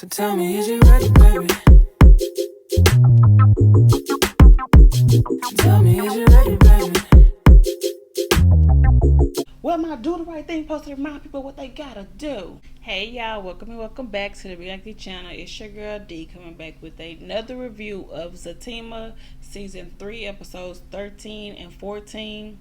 So tell me, is you ready, baby? Tell me, is you ready, baby? Well, my do the right thing supposed to remind people what they gotta do. Hey y'all, welcome back to the belikedee channel. It's your girl D coming back with another review of Zatima season 3 episodes 13 and 14.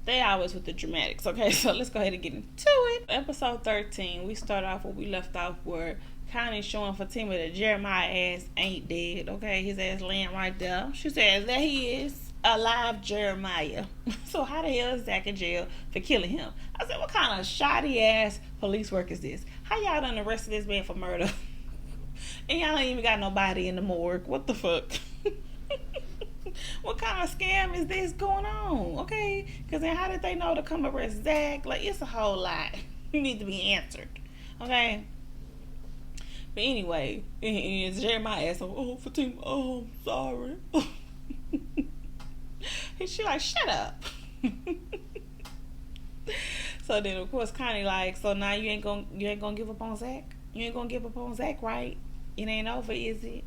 They always with the dramatics. Okay, so let's go ahead and get into it. Episode 13, we start off where we left off, where Connie's showing Fatima that Jeremiah ass ain't dead. Okay, his ass laying right there. She says that he is alive, Jeremiah. So how the hell is Zach in jail for killing him? I said, what kind of shoddy ass police work is this? How y'all done arrested this man for murder? And y'all ain't even got nobody in the morgue. What the fuck? What kind of scam is this going on? Okay, because then how did they know to come arrest Zach? Like, it's a whole lot. You need to be answered. Okay. But anyway, it's Jeremiah asked him, oh, Fatima, oh, I'm sorry. And she like, shut up. So then of course Connie like, so now you ain't gonna give up on Zach? You ain't gonna give up on Zach, right? It ain't over, is it?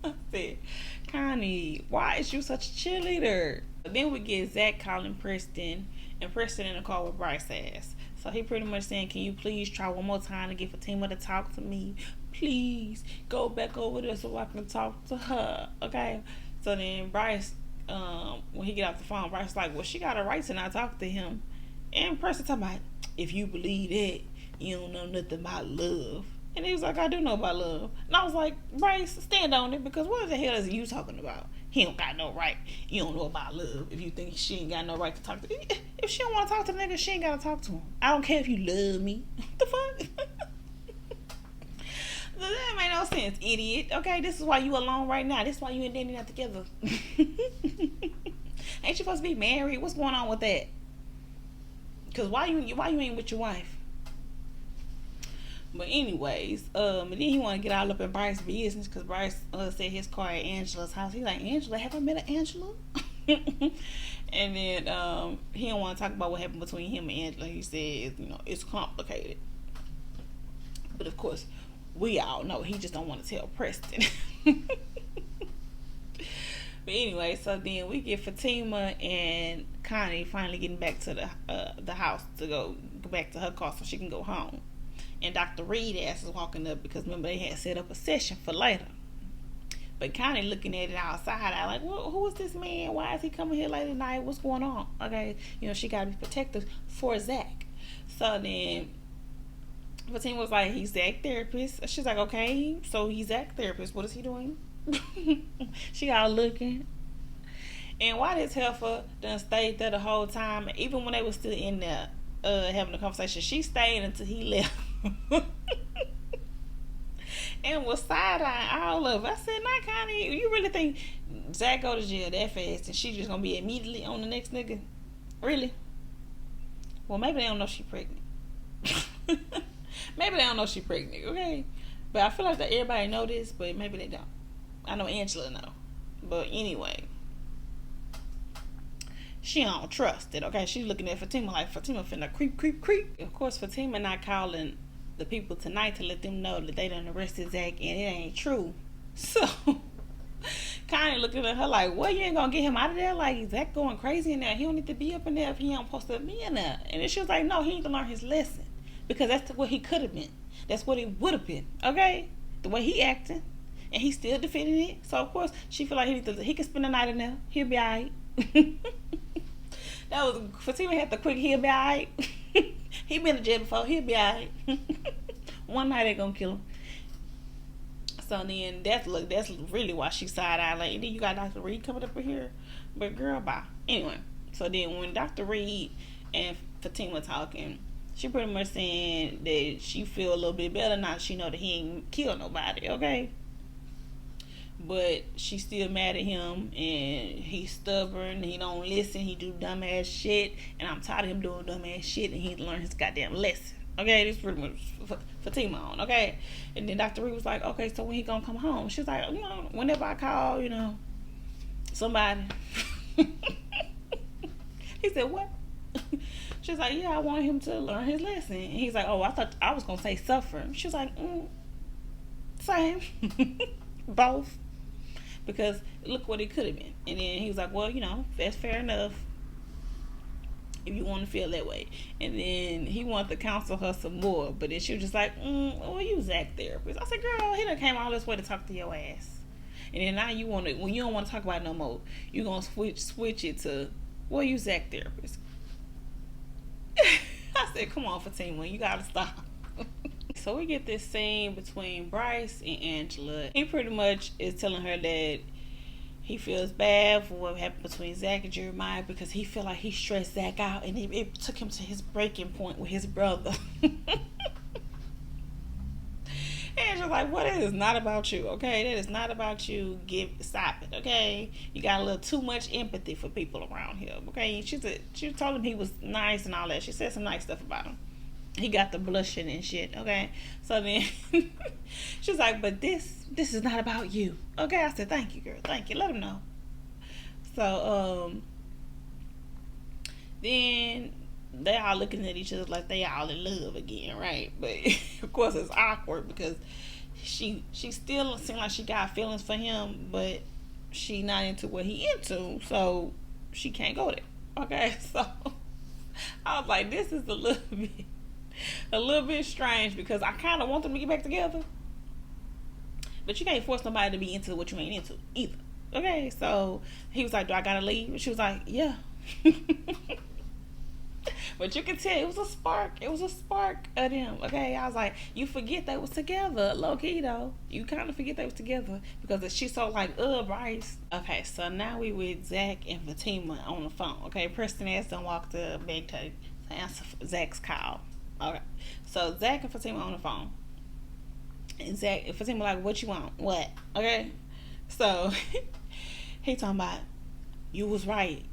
I said, Connie, why is you such a cheerleader? Then we get Zach calling Preston, and Preston in the car with Bryce ass. So he pretty much saying, can you please try one more time to get Fatima to talk to me? Please go back over there so I can talk to her. Okay. So then Bryce, when he get off the phone, Bryce like, well, she got a right to not talk to him. And Preston talking about, if you believe that, you don't know nothing about love. And he was like, I do know about love. And I was like, Bryce, stand on it, because what the hell is you talking about? He don't got no right. You don't know about love if you think she ain't got no right to talk to him. If she don't want to talk to the nigga, she ain't got to talk to him. I don't care if you love me. What the fuck? That made no sense, idiot. Okay, this is why you alone right now. This is why you and Danny not together. Ain't you supposed to be married? What's going on with that? Because why you ain't with your wife? But anyways, and then he want to get all up in Bryce's business, because Bryce said his car at Angela's house. He's like, Angela, have I met an Angela? And then he don't want to talk about what happened between him and Angela. He says, it's complicated. But of course, we all know he just don't want to tell Preston. But anyway, so then we get Fatima and Connie finally getting back to the house to go back to her car so she can go home. And Dr. Reed ass is walking up, because remember they had set up a session for later. But Connie looking at it outside, I like, well, who is this man? Why is he coming here late at night? What's going on? Okay, she gotta be protective for Zach. So then Fatima was like, he's Zach therapist. She's like, okay, so he's Zach therapist. What is he doing? She got looking. And why this heifer done stayed there the whole time, even when they were still in there having a conversation, she stayed until he left. And was side-eyeing all of it. I said, nah, Connie, you really think Zach go to jail that fast and she just gonna be immediately on the next nigga? Really? Well, maybe they don't know she pregnant. Maybe they don't know she pregnant, okay? But I feel like that everybody know this, but maybe they don't. I know Angela know. But anyway, she don't trust it, okay? She's looking at Fatima like, Fatima finna creep. Of course, Fatima not calling the people tonight to let them know that they done arrested Zach, and it ain't true. So Connie looking at her like, what, you ain't gonna get him out of there? Like, Zach going crazy in there. He don't need to be up in there if he don't supposed to be in there. And then she was like, no, he need to learn his lesson, because that's what he could have been. That's what he would have been, okay? The way he acting, and he still defending it. So of course she feel like he can spend the night in there. He'll be alright. That was Fatima had the quick, he'll be alright. He been to jail before, he'll be alright. One night they gonna kill him. So then that's really why she side-eye like, then you got Dr. Reed coming up in here. But girl, bye. Anyway, so then when Dr. Reed and Fatima talking, she pretty much saying that she feel a little bit better now that she know that he ain't killed nobody, okay? But she's still mad at him, and he's stubborn, he don't listen, he do dumbass shit, and I'm tired of him doing dumbass shit, and he learn his goddamn lesson. Okay, this is pretty much Fatima on, okay? And then Dr. Reed was like, okay, so when he gonna come home? She's like, whenever I call, somebody. He said, what? She's like, yeah, I want him to learn his lesson. And he's like, oh, I thought I was gonna say suffer. She was like, same, both, because look what it could have been. And then he was like, well, that's fair enough if you want to feel that way. And then he wanted to counsel her some more, but then she was just like, well, you Zach therapist. I said, girl, he done came all this way to talk to your ass. And then now you want to, when you don't want to talk about it no more, you gonna switch it to, well, you Zach therapist. I said, come on, Fatima, you gotta stop. So we get this scene between Bryce and Angela. He pretty much is telling her that he feels bad for what happened between Zach and Jeremiah because he feel like he stressed Zach out and it took him to his breaking point with his brother. Angela's like, what? It is not about you, okay? That is not about you. Stop it, okay? You got a little too much empathy for people around here, okay? She told him he was nice and all that. She said some nice stuff about him. He got the blushing and shit, okay? So then she's like, but this is not about you, okay? I said, thank you, girl, thank you. Let him know. So then they all looking at each other like they all in love again, right? But of course it's awkward because she still seems like she got feelings for him, but she not into what he into, so she can't go there. Okay, so I was like, this is a little bit strange because I kind of want them to get back together, but you can't force somebody to be into what you ain't into either. Okay, so he was like, do I gotta leave? And she was like, yeah. But you can tell it was a spark of them. Okay, I was like, you forget they was together, low key though. You kind of forget they was together because she's so like, Bryce. Okay, so now we with Zach and Fatima on the phone. Okay, Preston ass done walked to bed to answer Zach's call. Okay, so Zach and Fatima on the phone, and Zach and Fatima like, what you want? What? Okay, so he talking about, you was right,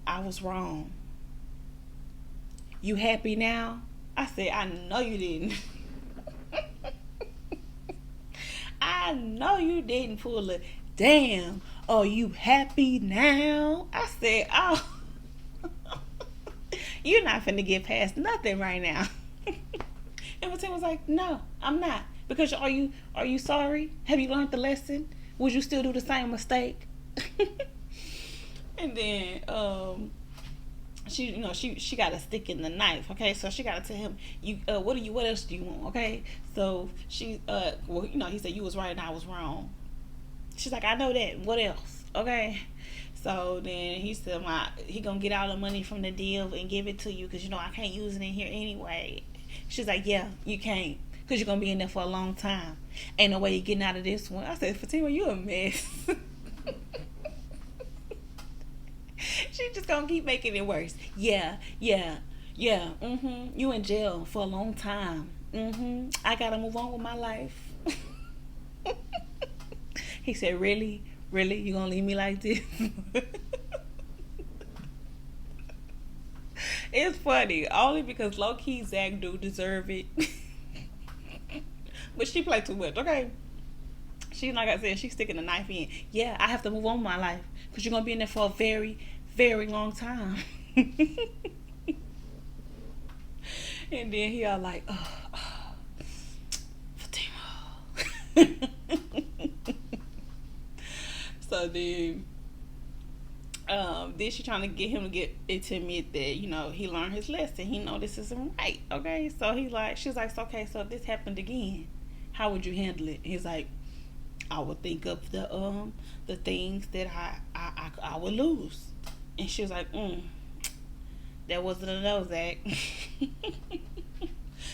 I was wrong. You happy now? I said, I know you didn't. I know you didn't pull it. Damn. Oh, you happy now? I said, oh. You're not finna get past nothing right now. And Fatima was like, no, I'm not. Because are you sorry? Have you learned the lesson? Would you still do the same mistake? And then she got a stick in the knife. Okay, so she got to tell him, what else do you want? Okay, so she he said, you was right and I was wrong. She's like, I know that, what else? Okay, so then he said, he gonna get all the money from the deal and give it to you because I can't use it in here anyway. She's like, yeah, you can't, because you're gonna be in there for a long time. Ain't no way you're getting out of this one. I said, Fatima, you a mess. She just gonna keep making it worse. Yeah. You in jail for a long time. I gotta move on with my life. He said, really? You gonna leave me like this? It's funny, only because low key Zach do deserve it. But she played too much, okay? She, like I said, she's sticking the knife in. Yeah, I have to move on with my life because you're gonna be in there for a very, very long time. And then he all like, Fatima. So then she trying to get him to get it to admit that he learned his lesson. He know this isn't right. Okay, so she's like, so, okay, so if this happened again, how would you handle it? He's like, I would think of the things that I would lose. And she was like, that wasn't enough, Zach.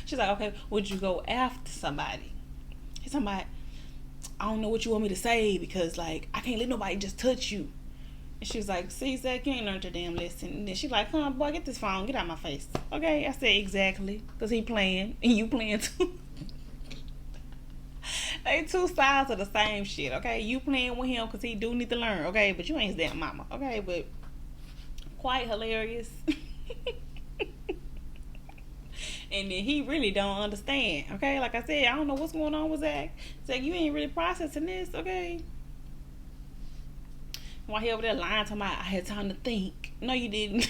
She's like, okay, would you go after somebody? He's talking about, I don't know what you want me to say because I can't let nobody just touch you. And she was like, see, Zach, you ain't learned your damn lesson. And then she's like, come on, boy, get this phone, get out of my face. Okay, I said, exactly, because he playing and you playing too. They two sides of the same shit, okay? You playing with him because he do need to learn, okay? But you ain't his damn mama, okay? But quite hilarious. And then he really don't understand, okay? Like I said, I don't know what's going on with Zach. Zach, you ain't really processing this, okay? While he over there lying to my, I had time to think. No, you didn't.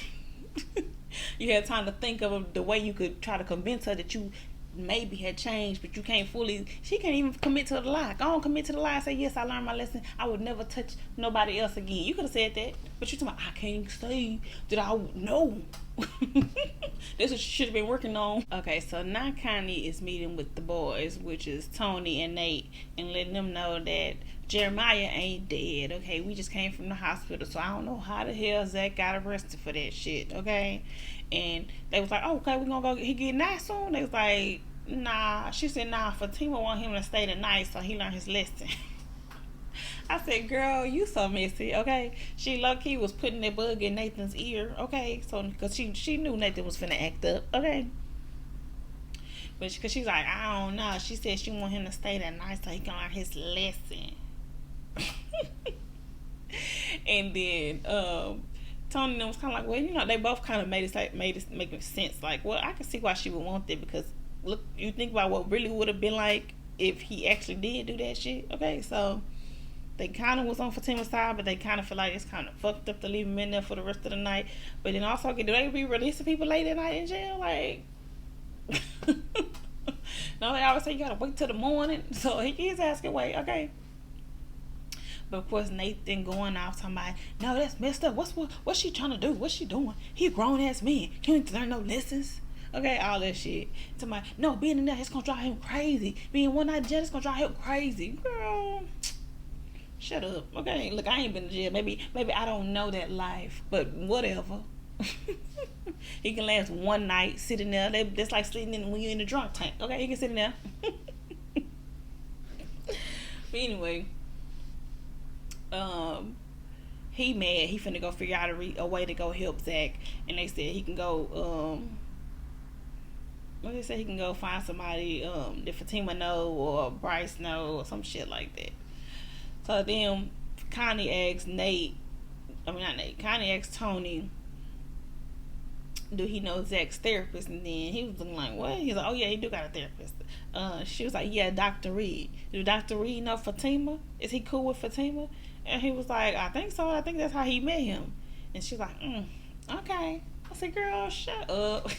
You had time to think of the way you could try to convince her that you maybe had changed, but you can't fully. She can't even commit to the lie. Go on, commit to the lie and say, yes, I learned my lesson. I would never touch nobody else again. You could have said that, but you talking about, I can't say that I know. That's what you should have been working on. Okay, so now Connie is meeting with the boys, which is Tony and Nate, and letting them know that Jeremiah ain't dead. Okay, we just came from the hospital, so I don't know how the hell Zach got arrested for that shit. Okay, and they was like, oh, okay, we gonna go. He getting out soon. They was like, nah. She said, nah. Fatima want him to stay the night so he learn his lesson. I said, girl, you so messy, okay? She low-key was putting that bug in Nathan's ear, okay? So, because she knew Nathan was finna act up, okay? But because she's like, I don't know. She said she want him to stay that night so he can learn his lesson. And then Tony was kind of like, well, you know, they both kind of made it make sense. Like, well, I can see why she would want that, because look, you think about what really would have been like if he actually did do that shit, okay? So they kind of was on Fatima's side, but they kind of feel like it's kind of fucked up to leave him in there for the rest of the night. But then also, do they be releasing people late at night in jail? Like, no, they always say you gotta wait till the morning. So he is asking, wait, okay. But of course, Nathan going off talking about, no, that's messed up. What's she trying to do? What's she doing? He a grown ass man. Can't learn no lessons. Okay, all that shit. Talking about, no, being in there, it's gonna drive him crazy. Being one night in jail, it's gonna drive him crazy. Girl, shut up. Okay, look, I ain't been to jail. Maybe I don't know that life, but whatever. He can last one night sitting there. That's like sitting in when you're in the drunk tank. Okay, he can sit in there. But anyway, he mad. He finna go figure out a way to go help Zach, and they said he can go. What they say, he can go find somebody that Fatima know or Bryce know or some shit like that. So then Connie asks Connie asks Tony, do he know Zach's therapist? And then he was looking like, what? He's like, oh yeah, he do got a therapist. She was like, yeah, Dr. Reed. Do Dr. Reed know Fatima? Is he cool with Fatima? And he was like, I think so. I think that's how he met him. And she's like, okay. I said, girl, shut up.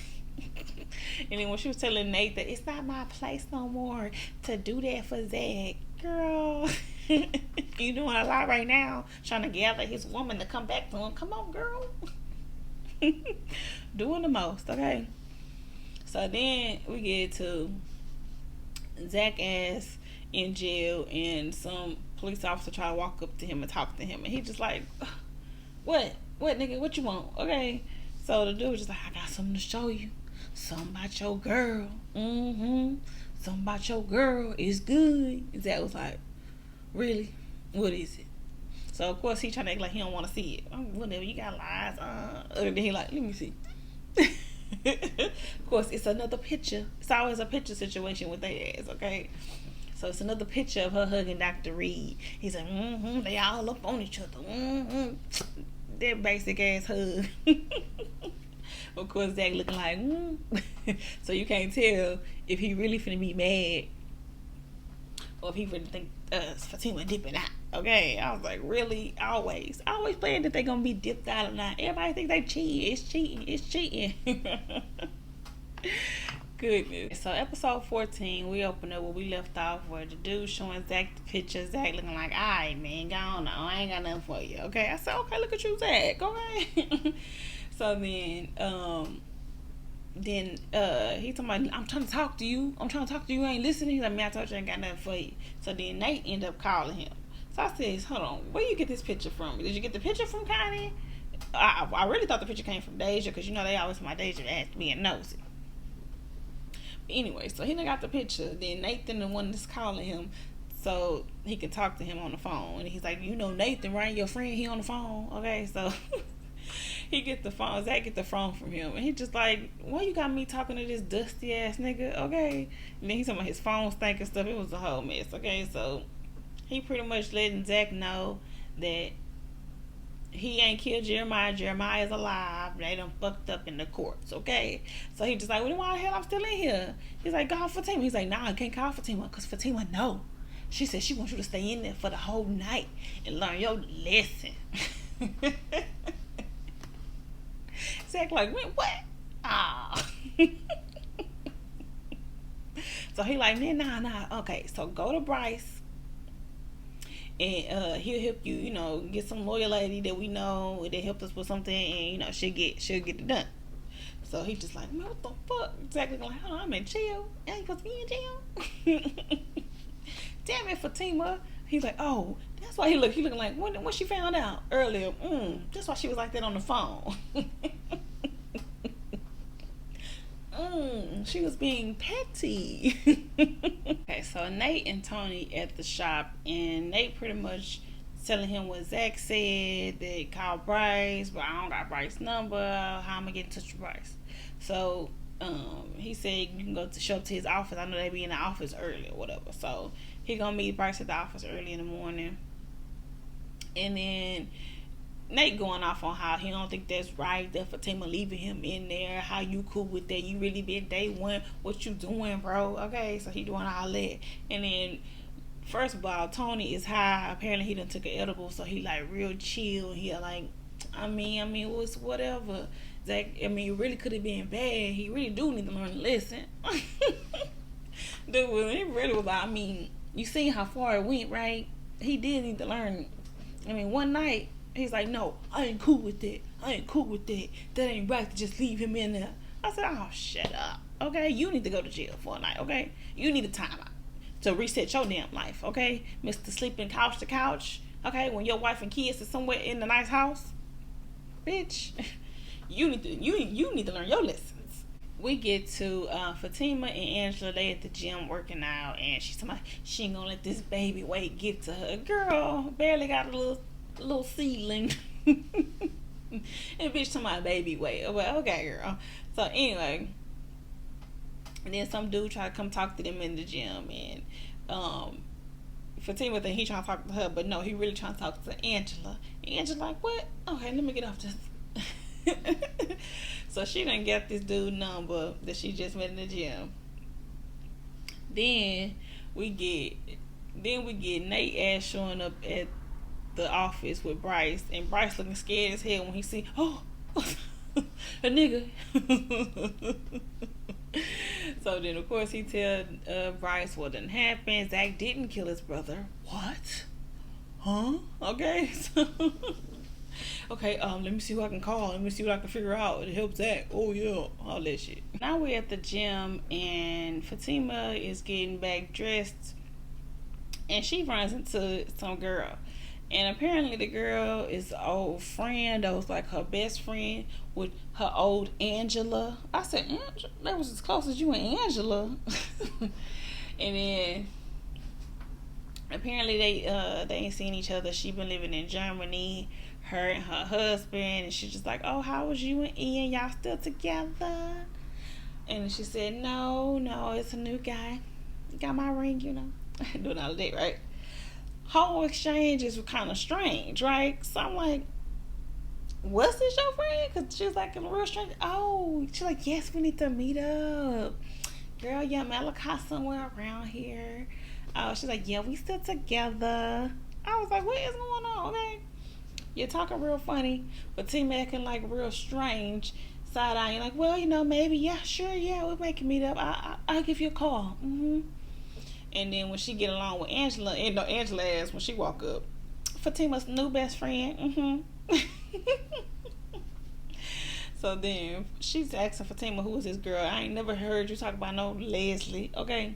And then when she was telling Nate that it's not my place no more to do that for Zach, girl, you doing a lot right now, trying to gather his woman to come back to him. Come on, girl. Doing the most, okay? So then we get to Zach ass in jail, and some police officer try to walk up to him and talk to him, and he just like, what nigga, what you want? Okay, so the dude was just like, I got something to show you. Something about your girl. Something about your girl is good. And Zach was like, really? What is it? So of course he trying to act like he don't want to see it. Whatever, you got lies. And then he like, let me see. Of course, it's another picture. It's always a picture situation with their ass, okay? So it's another picture of her hugging Dr. Reed. He's like, they all up on each other. That basic ass hug. Of course, Zach looking like, So you can't tell if he really finna be mad or if he really think Fatima dipping out. Okay, I was like, really? Always playing that they gonna be dipped out or not. Everybody think they cheating. It's cheating. Goodness. So episode 14, we open up where we left off, where the dude showing Zach the picture. Zach looking like, alright man, go on now. I ain't got nothing for you. Okay, I said, okay, look at you, Zach. Okay. So then he talking about, I'm trying to talk to you. You ain't listening. He's like, man, I told you I ain't got nothing for you. So then Nate ended up calling him. So I said, hold on, where you get this picture from? Did you get the picture from Connie? I really thought the picture came from Deja, because you know they always my Deja asked me and nosy. But anyway, so he done got the picture. Then Nathan the one that's calling him, so he can talk to him on the phone. And he's like, you know Nathan, right? Your friend, he on the phone. Okay, so he get the phone. Zach get the phone from him, and he just like, why you got me talking to this dusty ass nigga? Okay, and then he's talking about his phone stank and stuff. It was a whole mess. Okay, so he pretty much letting Zach know that he ain't killed Jeremiah. Jeremiah is alive. They done fucked up in the courts. Okay, so he just like, well, why the hell I'm still in here? He's like, call Fatima. He's like, nah, I can't call Fatima because Fatima no. She said she wants you to stay in there for the whole night and learn your lesson. Zach like, what? Ah. So he like, man, nah. Okay, so go to Bryce, and he'll help you. Get some lawyer lady that we know that helped us with something, and she'll get it done. So he just like, man, what the fuck? Exactly like, hold on, I'm in jail. I ain't supposed to be in jail. Damn it, Fatima. He's like, oh, that's why he looking like when she found out earlier. That's why she was like that on the phone. She was being petty. Okay, so Nate and Tony at the shop, and Nate pretty much telling him what Zach said. They called Bryce, but I don't got Bryce's number. How am I get in touch with Bryce? So he said you can show up to his office. I know they be in the office early or whatever. So he gonna meet Bryce at the office early in the morning. And then Nate going off on how he don't think that's right, that Fatima leaving him in there. How you cool with that? You really been day one. What you doing, bro? Okay, so he doing all that. And then first of all, Tony is high. Apparently he done took an edible, so he like real chill. He like, I mean, what's whatever. Zach, it really could have been bad. He really do need to learn to listen. Dude, it really was like, you see how far it went, right? He did need to learn. One night, he's like, no, I ain't cool with that. That ain't right to just leave him in there. I said, oh, shut up. Okay, you need to go to jail for a night, okay? You need a timeout to reset your damn life, okay? Mr. Sleeping couch to couch, okay? When your wife and kids is somewhere in the nice house, bitch, you need to learn your lessons. We get to Fatima and Angela. They at the gym working out, and she's talking about she ain't gonna let this baby weight get to her. Girl, barely got a little seedling. And bitch talking about baby weight. Well, okay, girl. So anyway, and then some dude try to come talk to them in the gym, and Fatima think he trying to talk to her, but no, he really trying to talk to Angela. And Angela like, what? Okay, let me get off this. So she done got this dude number that she just met in the gym. Then we get Nate ass showing up at the office with Bryce, and Bryce looking scared as hell when he see a nigga. So then of course he tell Bryce what done happened. Zach didn't kill his brother. What? Huh? Okay. So okay, let me see who I can call. Let me see what I can figure out to help Zach. Oh yeah, all that shit. Now we're at the gym, and Fatima is getting back dressed, and she runs into some girl. And apparently the girl is an old friend that was like her best friend with her old Angela. I said, Angela? That was as close as you and Angela. And then apparently they ain't seen each other. She been living in Germany, her and her husband, and she's just like, oh, how was you and Ian? Y'all still together? And she said, no, it's a new guy. Got my ring, doing all of that, right? Whole exchange is kind of strange, right? So I'm like, was this your friend? Because she was like a real strange. Oh, she's like, yes, we need to meet up. Girl, yeah, Malachi somewhere around here. Oh, she's like, yeah, we still together. I was like, what is going on? Okay, you're talking real funny, but team acting like real strange. Side eye, you're like, well, maybe, yeah, sure, yeah, we'll make a meet up. I'll give you a call. And then when she get along with Angela, Angela asked when she walk up, Fatima's new best friend. So then she's asking Fatima, who is this girl? I ain't never heard you talk about no Leslie, okay?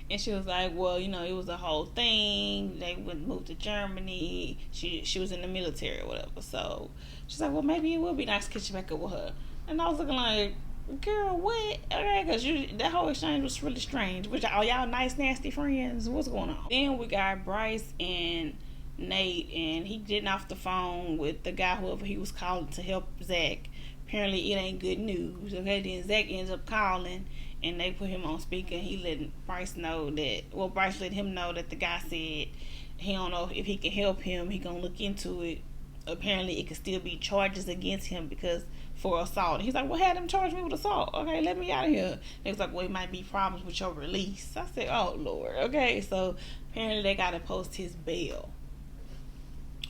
And she was like, well, it was a whole thing. They would move to Germany. She was in the military or whatever. So she's like, well, maybe it would be nice to catch you back up with her. And I was looking like, girl, what? Okay, because that whole exchange was really strange. Which are y'all nice, nasty friends? What's going on? Then we got Bryce and Nate, and he getting off the phone with the guy, whoever he was calling to help Zach. Apparently, it ain't good news. Okay, then Zach ends up calling, and they put him on speaker. He let Bryce know that. Well, Bryce let him know that the guy said he don't know if he can help him. He gonna look into it. Apparently, it could still be charges against him because for assault. He's like, well, had them charge me with assault. Okay, let me out of here. They was like, well, it might be problems with your release. I said, oh, Lord. Okay, so apparently they got to post his bail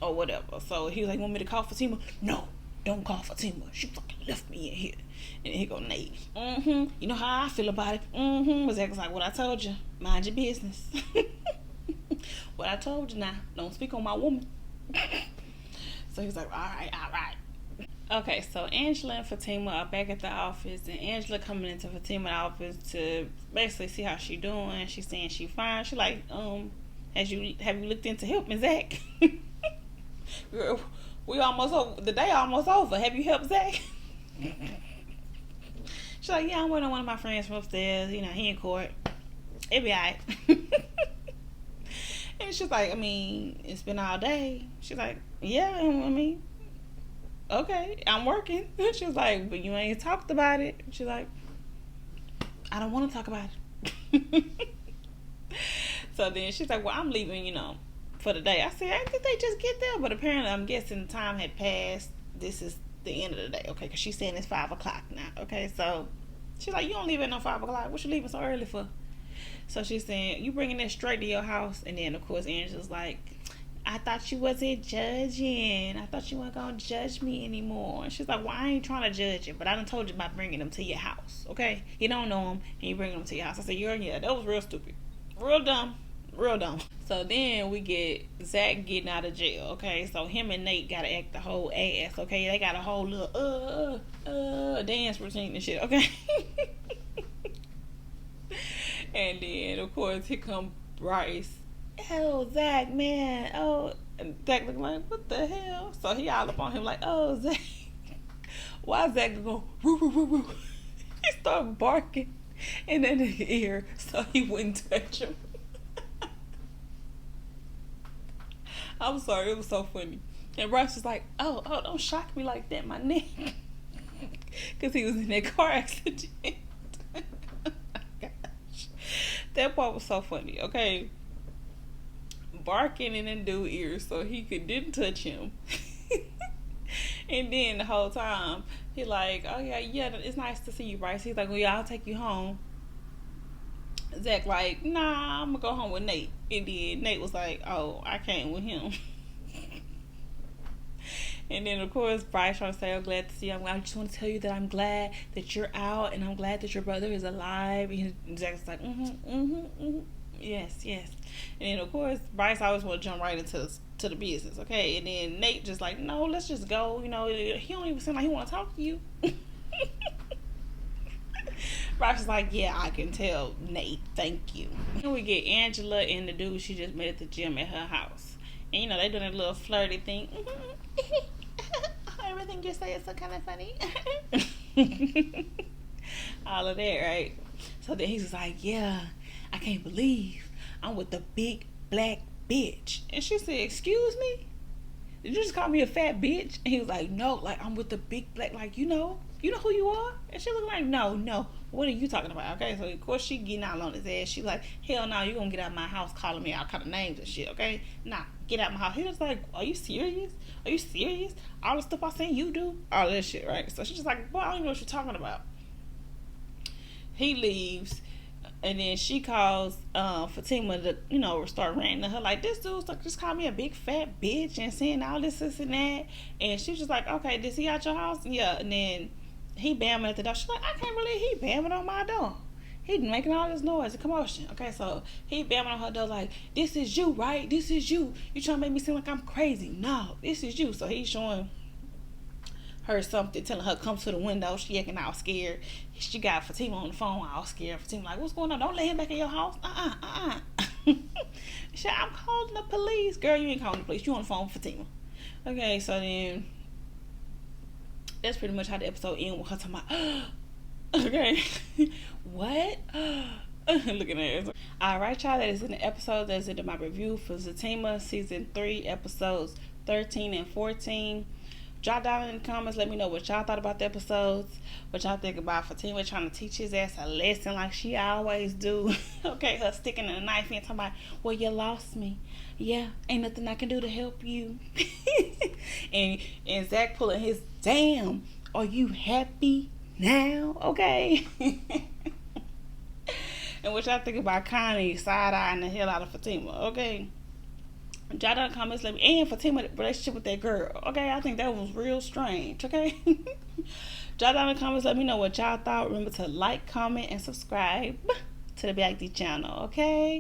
or whatever. So he was like, want me to call Fatima? No, don't call Fatima. She fucking left me in here. And then he go, Nate, you know how I feel about it. Zach was like, what I told you, mind your business. What I told you now, don't speak on my woman. So he was like, all right. Okay, so Angela and Fatima are back at the office, and Angela coming into Fatima's office to basically see how she doing. She's saying she fine. She like, have you looked into helping Zach? Girl, we almost over. The day almost over. Have you helped Zach? She's like, yeah, I'm waiting on one of my friends from upstairs. You know, he in court. It be alright. And she's like, I mean, it's been all day. She's like, yeah, I mean, okay, I'm working. She was like, but you ain't talked about it. She's like, I don't want to talk about it. So then she's like, well, I'm leaving, you know, for the day. I said, I think they just get there, but apparently I'm guessing the time had passed. This is the end of the day, okay, because she's saying it's 5 o'clock now, okay. So she's like, you don't leave at no 5 o'clock. What you leaving so early for? So she's saying, you bringing that straight to your house? And then of course Angela's like, I thought you wasn't judging. I thought you weren't gonna judge me anymore. And she's like, well, I ain't trying to judge you, but I done told you about bringing them to your house, okay? You don't know them and you bring them to your house. I said, yeah, that was real stupid, real dumb. So then we get Zach getting out of jail, okay? So him and Nate gotta act the whole ass, okay? They got a whole little dance routine and shit, okay? And then of course here come Bryce. Oh, Zach, man. Oh, and Zach looking like, what the hell? So he all up on him like, oh, Zach. Why Zach go woo woo woo woo? He started barking in his ear so he wouldn't touch him. I'm sorry, it was so funny. And Bryce was like, oh, don't shock me like that, my neck. Because he was in that car accident. Gosh. That part was so funny, okay? Barking in that dude's ear so he didn't touch him. And then the whole time, he like, oh yeah, it's nice to see you, Bryce. He's like, well, yeah, I'll take you home. Zach like, nah, I'm gonna go home with Nate. And then Nate was like, oh, I came with him. And then of course Bryce trying to say, I'm glad to see you. I just want to tell you that I'm glad that you're out, and I'm glad that your brother is alive. And Zach's like, yes. And then of course Bryce always want to jump right into the business, okay? And then Nate just like, no, let's just go. You know, he don't even seem like he want to talk to you. Bryce is like, yeah, I can tell, Nate, thank you. Then we get Angela and the dude she just met at the gym at her house. And you know, they doing a little flirty thing. Everything you say is so kind of funny. All of that, right? So then he's like, yeah, I can't believe I'm with the big black bitch. And she said, excuse me? Did you just call me a fat bitch? And he was like, no, like I'm with the big black, like, you know who you are? And she looked like, no, what are you talking about? Okay, so of course she getting out on his ass. She like, hell no, you gonna get out of my house calling me all kind of names and shit, okay? Nah, get out my house. He was like, are you serious? All the stuff I seen you do? All that shit, right? So she's just like, boy, I don't even know what you're talking about. He leaves, and then she calls Fatima to, you know, start ranting to her like, this dude's like, just called me a big fat bitch and saying all this and that. And she's just like, okay, is he out your house? Yeah. And then he bamming at the door. She's like, I can't believe he bamming on my door. He making all this noise and commotion. Okay, so he bamming on her door like, this is you, right? This is you. You trying to make me seem like I'm crazy. No, this is you. So he's showing her something, telling her come to the window. She acting all scared. She got Fatima on the phone all scared. Fatima like, what's going on? Don't let him back in your house. She said, I'm calling the police. Girl, you ain't calling the police. You on the phone with Fatima. Okay, so then that's pretty much how the episode ended with her talking about, okay, what? Looking at her. Alright, y'all, that is in the episode. That's into my review for Zatima season 3, episodes 13 and 14. Drop down in the comments, let me know what y'all thought about the episodes, what y'all think about Fatima trying to teach his ass a lesson like she always do. Okay, her sticking a knife in, talking about, well, you lost me. Yeah, ain't nothing I can do to help you. and Zach pulling his, damn, are you happy now? Okay. And what y'all think about Connie side-eyeing the hell out of Fatima, okay? Jot down in the comments, let me, and Fatima relationship with that girl. Okay, I think that was real strange. Okay. Jot down in the comments, let me know what y'all thought. Remember to like, comment, and subscribe to the belikedee channel. Okay.